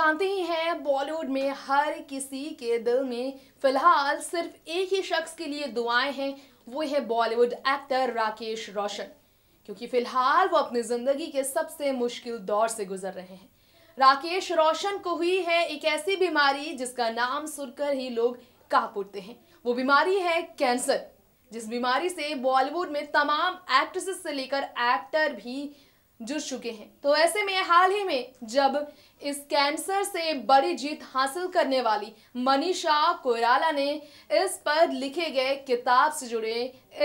जानते ही हैं बॉलीवुड में हर किसी के दिल में फिलहाल सिर्फ एक ही शख्स के लिए दुआएं हैं। वो है बॉलीवुड एक्टर राकेश रोशन, क्योंकि फिलहाल वो अपनी जिंदगी के सबसे मुश्किल दौर से गुजर रहे हैं। राकेश रोशन को हुई है एक ऐसी बीमारी जिसका नाम सुनकर ही लोग कांप उठते हैं। वो बीमारी है कैंसर, जिस बीमारी से बॉलीवुड में तमाम एक्ट्रेसेस से लेकर एक्टर भी जुड़ चुके हैं। तो ऐसे में हाल ही में जब इस कैंसर से बड़ी जीत हासिल करने वाली मनीषा कोइराला ने इस पर लिखे गए किताब से जुड़े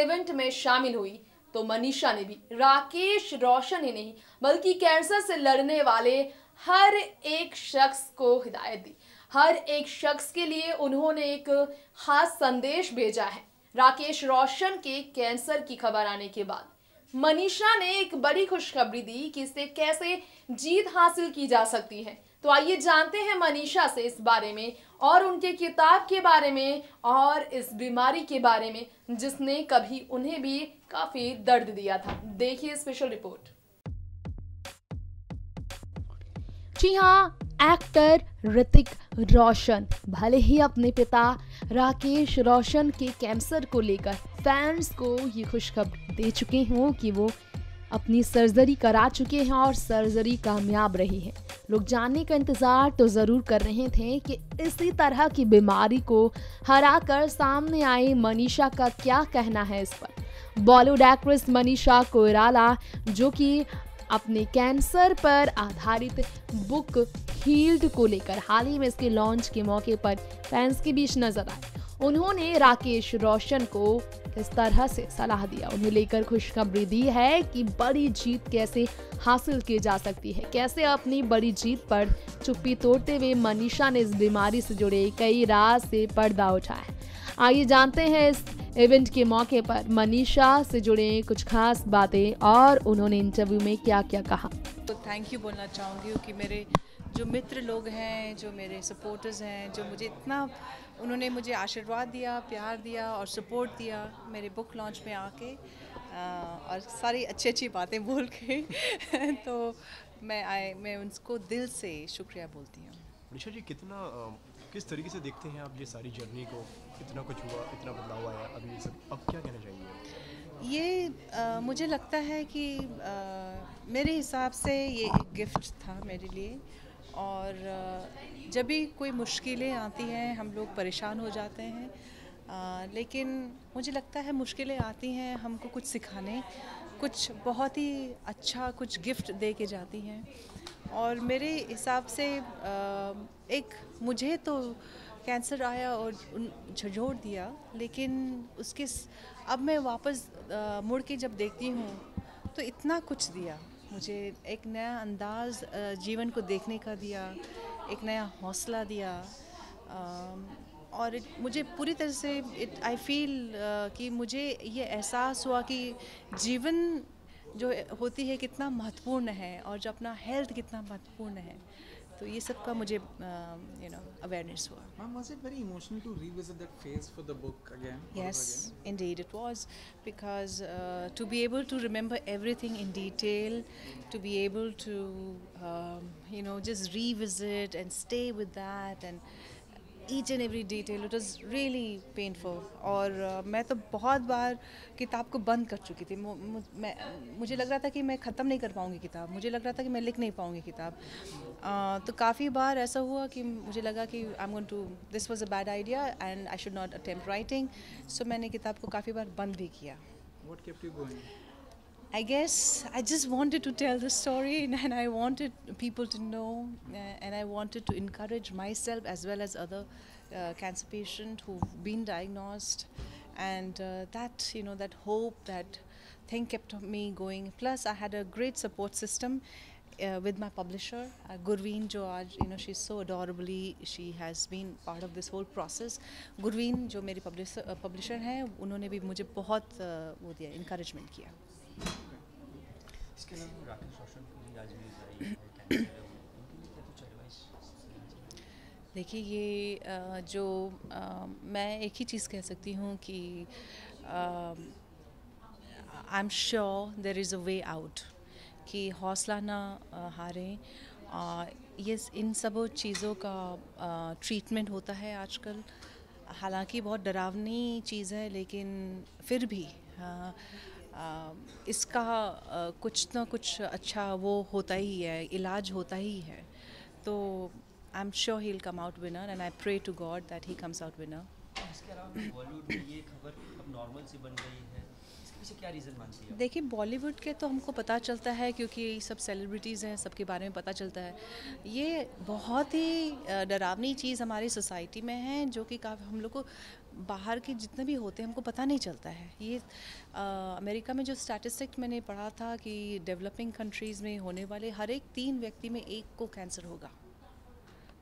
इवेंट में शामिल हुई, तो मनीषा ने भी राकेश रोशन ही नहीं बल्कि कैंसर से लड़ने वाले हर एक शख्स को हिदायत दी। हर एक शख्स के लिए उन्होंने एक खास संदेश भेजा है। राकेश रोशन के कैंसर की खबर आने के बाद मनीषा ने एक बड़ी खुशखबरी दी कि इससे कैसे जीत हासिल की जा सकती है। तो आइए जानते हैं मनीषा से इस बारे में और उनके किताब के बारे में और इस बीमारी के बारे में जिसने कभी उन्हें भी काफी दर्द दिया था। देखिए स्पेशल रिपोर्ट। जी हाँ, एक्टर ऋतिक रोशन भले ही अपने पिता राकेश रोशन के कैंसर को लेकर फैंस को ये खुशखबरी दे चुके हों कि वो अपनी सर्जरी करा चुके हैं और सर्जरी कामयाब रही है। लोग जानने का इंतजार तो जरूर कर रहे थे कि इसी तरह की बीमारी को हराकर सामने आई मनीषा का क्या कहना है इस पर। बॉलीवुड एक्ट्रेस मनीषा कोइराला, जो कि अपने कैंसर पर आधारित बुक हील्ड को लेकर हाल ही में इसके लॉन्च के मौके पर फैंस के बीच नजर आए, उन्होंने राकेश रोशन को इस तरह से सलाह दिया, उन्हें लेकर खुशखबरी दी है कि बड़ी जीत कैसे हासिल की जा सकती है। कैसे अपनी बड़ी जीत पर चुप्पी तोड़ते हुए मनीषा ने इस बीमारी से जुड़े कई राज से पर्दा उठाया। आइए जानते हैं इस इवेंट के मौके पर मनीषा से जुड़े कुछ खास बातें और उन्होंने इंटरव्यू में क्या क्या कहा। तो थैंक यू बोलना चाहूँगी कि मेरे जो मित्र लोग हैं, जो मेरे सपोर्टर्स हैं, जो मुझे इतना उन्होंने मुझे आशीर्वाद दिया, प्यार दिया और सपोर्ट दिया मेरे बुक लॉन्च में आके और सारी अच्छी अच्छी बातें बोल के तो मैं उनको दिल से शुक्रिया बोलती हूँ। मनीषा जी, किस तरीके से देखते हैं आप ये सारी जर्नी को? कितना कुछ हुआ, इतना बदलाव आया, अभी ये सब अब क्या कहना चाहेंगे? ये मुझे लगता है कि मेरे हिसाब से ये एक गिफ्ट था मेरे लिए। और जब भी कोई मुश्किलें आती हैं हम लोग परेशान हो जाते हैं, लेकिन मुझे लगता है मुश्किलें आती हैं हमको कुछ सिखाने, कुछ बहुत ही अच्छा कुछ गिफ्ट दे के जाती हैं। और मेरे हिसाब से एक मुझे तो कैंसर आया और झंझोड़ दिया, लेकिन उसके अब मैं वापस मुड़ के जब देखती हूँ तो इतना कुछ दिया मुझे, एक नया अंदाज़ जीवन को देखने का दिया, एक नया हौसला दिया। और मुझे पूरी तरह से आई फील कि मुझे ये एहसास हुआ कि जीवन जो होती है कितना महत्वपूर्ण है और जो अपना हेल्थ कितना महत्वपूर्ण है। तो ये सब का मुझे awareness हुआ। Ma'am, was it very emotional to revisit that phase for the book again? Yes, indeed it was, because to be able to remember everything in detail, to be able to just revisit and stay with that and each and every detail, it was really painful. और मैं तो बहुत बार किताब को बंद कर चुकी थी। मुझे लग रहा था कि मैं ख़त्म नहीं कर पाऊँगी किताब, मुझे लग रहा था कि मैं लिख नहीं पाऊँगी किताब। तो काफ़ी बार ऐसा हुआ कि मुझे लगा कि this was a bad idea and I should not attempt writing. So मैंने किताब को काफ़ी बार बंद भी किया। What kept you going? I guess I just wanted to tell the story and I wanted people to know and I wanted to encourage myself as well as other cancer patients who've been diagnosed, and that hope, that thing kept me going. Plus I had a great support system with my publisher Gurveen, jo aaj she's so adorably, she has been part of this whole process. Gurveen जो मेरी publisher हैं, उन्होंने भी मुझे बहुत वो दिया, encouragement किया। इसके अलावा राकेश रोशन की आज न्यूज़ आई है कैंसर है, उनके लिए क्या कुछ एडवाइस? देखिए, ये जो मैं एक ही चीज़ कह सकती हूँ कि I am sure there is a way out, कि हौसला ना हारें। ये इन सब चीज़ों का ट्रीटमेंट होता है आजकल। हालांकि बहुत डरावनी चीज़ है, लेकिन फिर भी इसका कुछ ना कुछ अच्छा वो होता ही है, इलाज होता ही है। तो I am sure he will come out winner and I pray to God that he comes out winner. इसके अलावा बॉलीवुड में ये खबर अब नॉर्मल सी बन गई है, इसके पीछे क्या रीज़न मानती है? देखिए, बॉलीवुड के तो हमको पता चलता है क्योंकि सब सेलिब्रिटीज़ हैं, सबके बारे में पता चलता है। ये बहुत ही डरावनी चीज़ हमारी सोसाइटी में है, जो कि काफ़ी हम लोग को बाहर के जितने भी होते हैं हमको पता नहीं चलता है। ये अमेरिका में जो स्टैटिस्टिक मैंने पढ़ा था कि डेवलपिंग कंट्रीज़ में होने वाले हर एक 3 व्यक्ति में 1 को कैंसर होगा।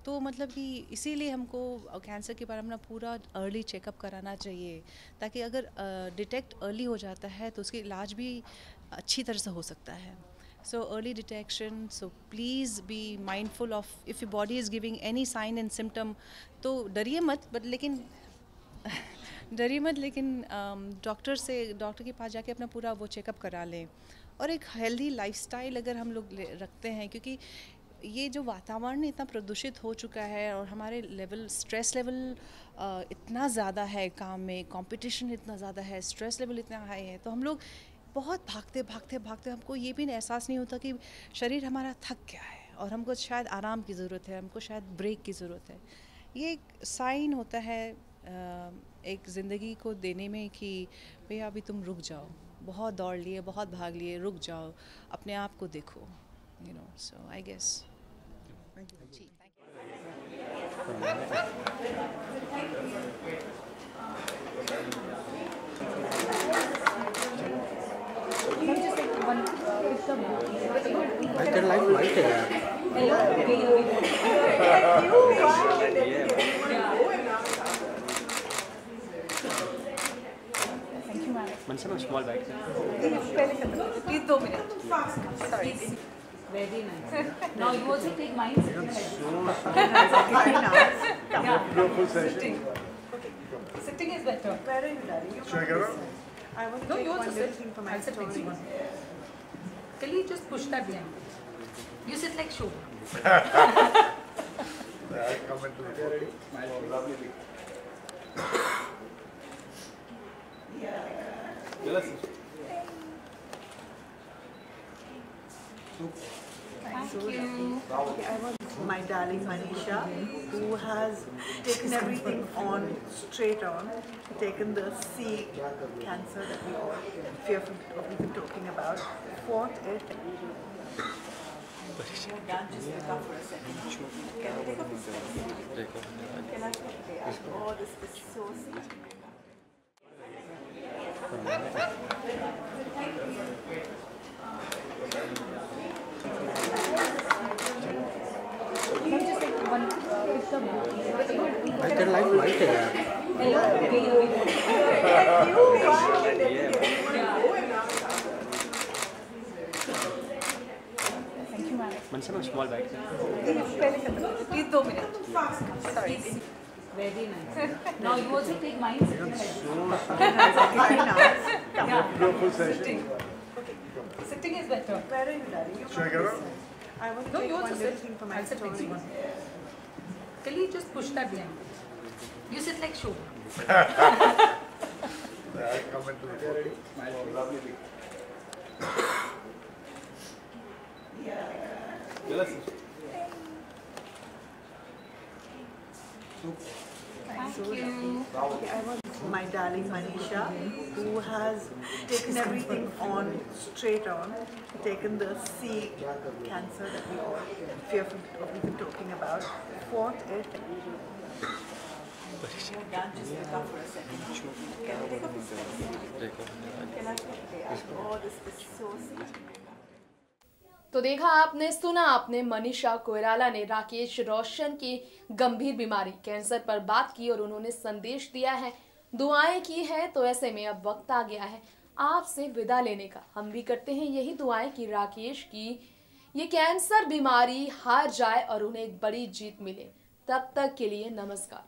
तो मतलब कि इसीलिए हमको कैंसर के बारे में पूरा अर्ली चेकअप कराना चाहिए, ताकि अगर डिटेक्ट अर्ली हो जाता है तो उसका इलाज भी अच्छी तरह से हो सकता है। So early detection, so please be mindful of if your body is giving any sign and symptom, तो डरिए मत, बट लेकिन डॉक्टर के पास जाके अपना पूरा वो चेकअप करा लें। और एक हेल्दी लाइफस्टाइल अगर हम लोग रखते हैं, क्योंकि ये जो वातावरण इतना प्रदूषित हो चुका है और हमारे स्ट्रेस लेवल इतना ज़्यादा है, काम में कंपटीशन इतना ज़्यादा है, स्ट्रेस लेवल इतना हाई है, तो हम लोग बहुत भागते हमको ये भी एहसास नहीं होता कि शरीर हमारा थक गया है और हमको शायद आराम की ज़रूरत है, हमको शायद ब्रेक की ज़रूरत है। ये एक साइन होता है एक ज़िंदगी को देने में कि भैया अभी तुम रुक जाओ, बहुत दौड़ लिए, बहुत भाग लिए, रुक जाओ, अपने आप को देखो, सो आई गेस। जी, Mansa small bag Please 2 minutes. Sorry. Very nice. Now you also take mine. Sitting. Okay. Sitting is better. Where are you, darling? Should I get up? I want to No, take you one also little sit. thing for my I'll sit next story. to you. Can you just push that behind? You sit like Shobha. Come into the lovely. Thank you. Okay, I want my darling Manisha, who has taken everything on straight on, taken the C cancer that we all fearful of even talking about, fought it. Can't just pick up for a second. Can I take a picture? Can I take a picture? Oh, this is so sweet. Just take one picture. Thank you, ma'am. Mansa small bag Please 2 minutes. Sorry. Very nice. Now you also take mine. Sitting. Okay. Sitting is better. Where are you, darling? Should I get up? I want to No, take you one also little sit. thing for my I'll sit next to story. you. Can you just push that behind? You sit like Shobha. Come into the lovely. Thank you. Okay, I want my darling Manisha, who has taken everything on straight on, taken the C cancer that we all fearful of even talking about, fought it. Can't just pick up for a second. Can I take a picture? Can I take a picture? Oh, this is so sweet. तो देखा आपने, सुना आपने, मनीषा कोइराला ने राकेश रोशन की गंभीर बीमारी cancer पर बात की और उन्होंने संदेश दिया है, दुआएं की है। तो ऐसे में अब वक्त आ गया है आपसे विदा लेने का। हम भी करते हैं यही दुआएं कि राकेश की ये कैंसर बीमारी हार जाए और उन्हें एक बड़ी जीत मिले। तब तक के लिए नमस्कार।